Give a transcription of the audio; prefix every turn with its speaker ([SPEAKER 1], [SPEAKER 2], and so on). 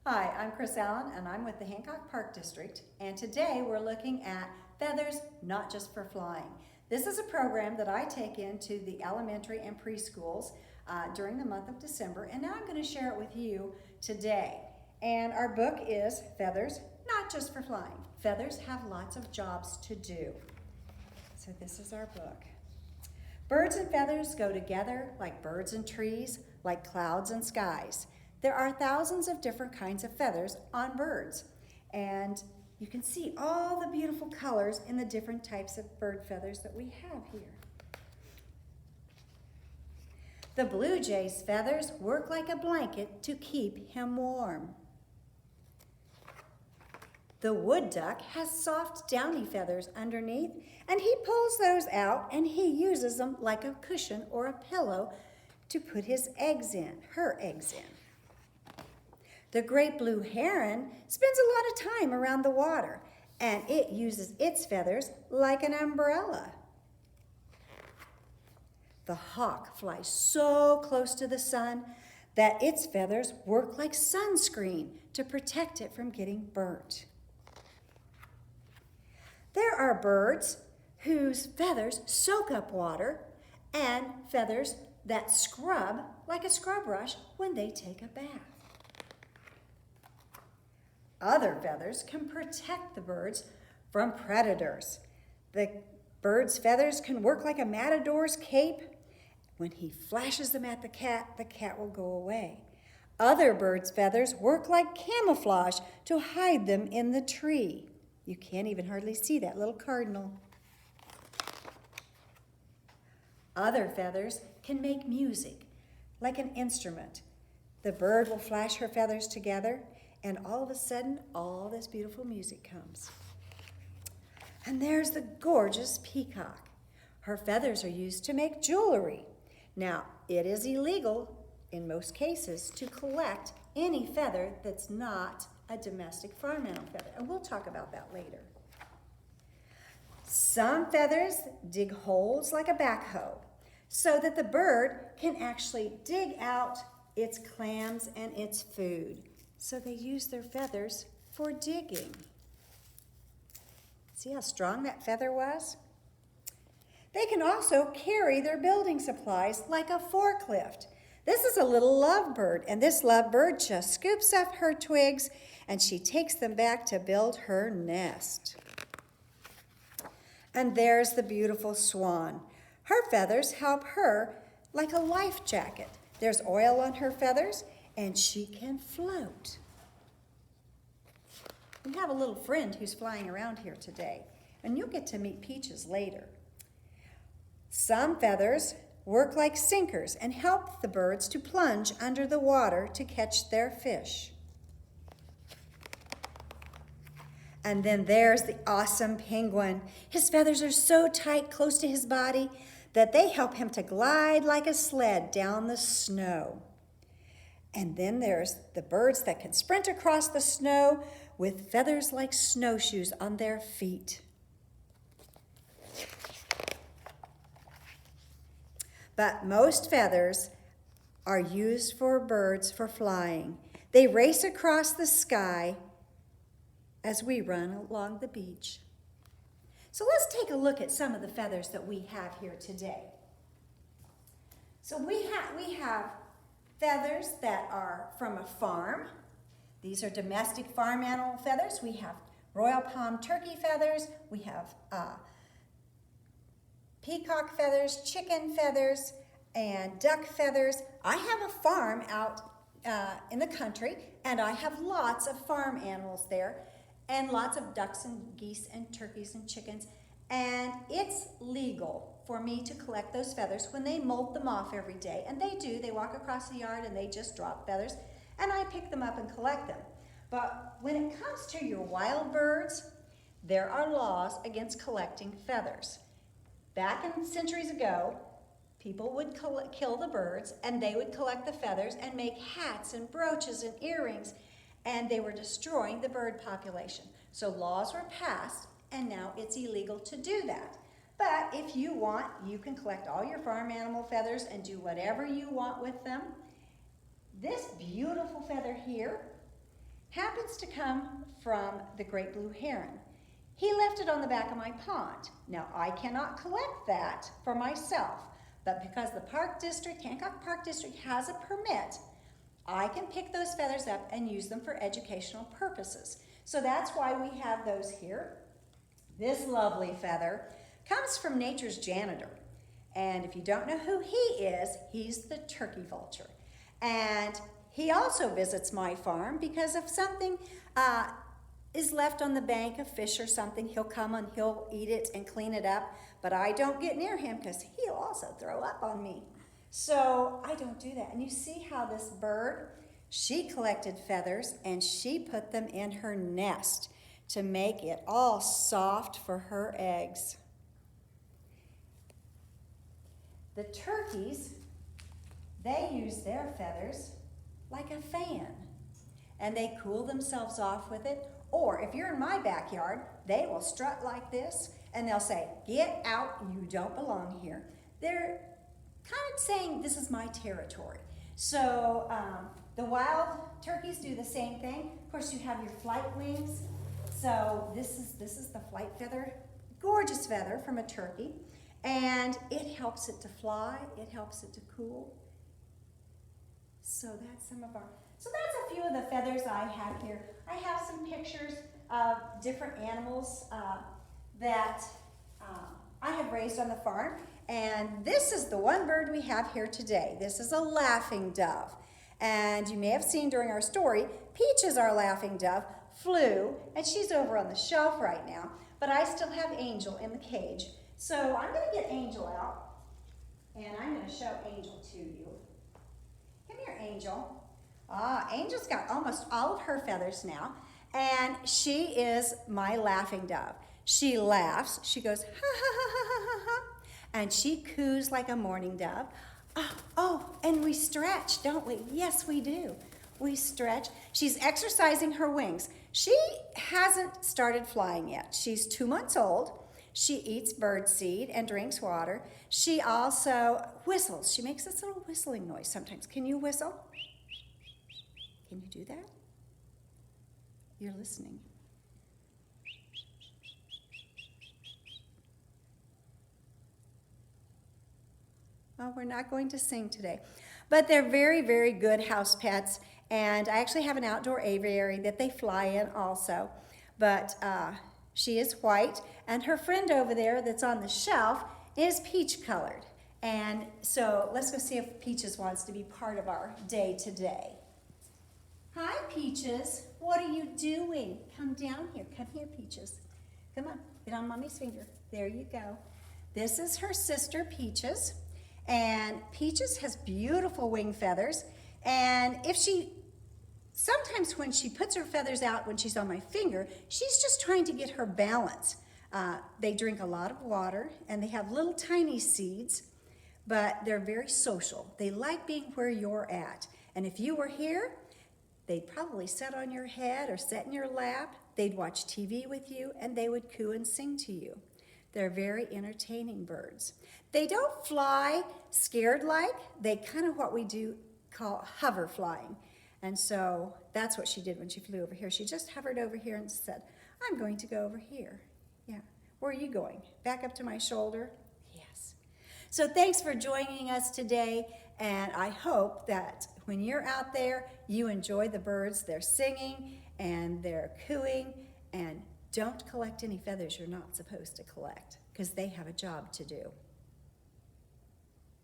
[SPEAKER 1] Hi, I'm Chris Allen and I'm with the Hancock Park District, and today we're looking at feathers not just for flying. This is a program that I take into the elementary and preschools during the month of December, and now I'm going to share it with you today. And our book is Feathers Not Just for Flying. Feathers have lots of jobs to do. So this is our book. Birds and feathers go together like birds and trees, like clouds and skies. There are thousands of different kinds of feathers on birds, and you can see all the beautiful colors in the different types of bird feathers that we have here. The blue jay's feathers work like a blanket to keep him warm. The wood duck has soft, downy feathers underneath, and he pulls those out and he uses them like a cushion or a pillow to put his eggs in, her eggs in. The great blue heron spends a lot of time around the water, and it uses its feathers like an umbrella. The hawk flies so close to the sun that its feathers work like sunscreen to protect it from getting burnt. There are birds whose feathers soak up water and feathers that scrub like a scrub brush when they take a bath. Other feathers can protect the birds from predators. The bird's feathers can work like a matador's cape. When he flashes them at the cat will go away. Other birds' feathers work like camouflage to hide them in the tree. You can't even hardly see that little cardinal. Other feathers can make music like an instrument. The bird will flash her feathers together, and all of a sudden, all this beautiful music comes. And there's the gorgeous peacock. Her feathers are used to make jewelry. Now, it is illegal, in most cases, to collect any feather that's not a domestic farm animal feather, and we'll talk about that later. Some feathers dig holes like a backhoe, so that the bird can actually dig out its clams and its food. So they use their feathers for digging. See how strong that feather was? They can also carry their building supplies like a forklift. This is a little lovebird, and this lovebird just scoops up her twigs and she takes them back to build her nest. And there's the beautiful swan. Her feathers help her like a life jacket. There's oil on her feathers, and she can float. We have a little friend who's flying around here today, and you'll get to meet Peaches later. Some feathers work like sinkers and help the birds to plunge under the water to catch their fish. And then there's the awesome penguin. His feathers are so tight close to his body that they help him to glide like a sled down the snow. And then there's the birds that can sprint across the snow with feathers like snowshoes on their feet. But most feathers are used for birds for flying. They race across the sky as we run along the beach. So let's take a look at some of the feathers that we have here today. So we have feathers that are from a farm. These are domestic farm animal feathers. We have royal palm turkey feathers. We have peacock feathers, chicken feathers, and duck feathers. I have a farm out in the country, and I have lots of farm animals there, and lots of ducks and geese and turkeys and chickens. And it's legal for me to collect those feathers when they molt them off every day. And they do. They walk across the yard and they just drop feathers, and I pick them up and collect them. But when it comes to your wild birds, there are laws against collecting feathers. Back in centuries ago, people would kill the birds, and they would collect the feathers and make hats and brooches and earrings, and they were destroying the bird population. So laws were passed, and now it's illegal to do that. But if you want, you can collect all your farm animal feathers and do whatever you want with them. This beautiful feather here happens to come from the great blue heron. He left it on the back of my pond. Now, I cannot collect that for myself, but because the Park District, Hancock Park District has a permit, I can pick those feathers up and use them for educational purposes. So that's why we have those here. This lovely feather comes from nature's janitor. And if you don't know who he is, he's the turkey vulture. And he also visits my farm because if something is left on the bank, a fish or something, he'll come and he'll eat it and clean it up. But I don't get near him because he'll also throw up on me. So I don't do that. And you see how this bird, she collected feathers and she put them in her nest to make it all soft for her eggs. The turkeys, they use their feathers like a fan, and they cool themselves off with it. Or if you're in my backyard, they will strut like this, and they'll say, "Get out, you don't belong here." They're kind of saying, this is my territory. So the wild turkeys do the same thing. Of course, you have your flight wings. So this is the flight feather, gorgeous feather from a turkey. And it helps it to fly, it helps it to cool. So that's a few of the feathers I have here. I have some pictures of different animals that I have raised on the farm. And this is the one bird we have here today. This is a laughing dove. And you may have seen during our story, Peaches, our laughing dove, flew, and she's over on the shelf right now. But I still have Angel in the cage. So I'm going to get Angel out, and I'm going to show Angel to you. Come here, Angel. Angel's got almost all of her feathers now, and she is my laughing dove. She laughs. She goes, ha, ha, ha, ha, ha, ha, ha, and she coos like a mourning dove. Oh, and we stretch, don't we? Yes, we do. We stretch. She's exercising her wings. She hasn't started flying yet. She's 2 months old. She eats bird seed and drinks water. She also whistles. She makes this little whistling noise sometimes. Can you whistle? Can you do that? You're listening. Well, we're not going to sing today. But they're very, very good house pets. And I actually have an outdoor aviary that they fly in also. But she is white, and her friend over there that's on the shelf is peach colored. And so let's go see if Peaches wants to be part of our day today. Hi, Peaches. What are you doing? Come down here. Come here, Peaches. Come on. Get on Mommy's finger. There you go. This is her sister, Peaches. And Peaches has beautiful wing feathers. And sometimes when she puts her feathers out when she's on my finger, she's just trying to get her balance. They drink a lot of water, and they have little tiny seeds, but they're very social. They like being where you're at. And if you were here, they'd probably sit on your head or sit in your lap. They'd watch TV with you, and they would coo and sing to you. They're very entertaining birds. They don't fly scared-like. They kind of what we do call hover flying. And so that's what she did when she flew over here. She just hovered over here and said, I'm going to go over here. Yeah. Where are you going? Back up to my shoulder? Yes. So thanks for joining us today. And I hope that when you're out there, you enjoy the birds. They're singing and they're cooing. And don't collect any feathers you're not supposed to collect, because they have a job to do.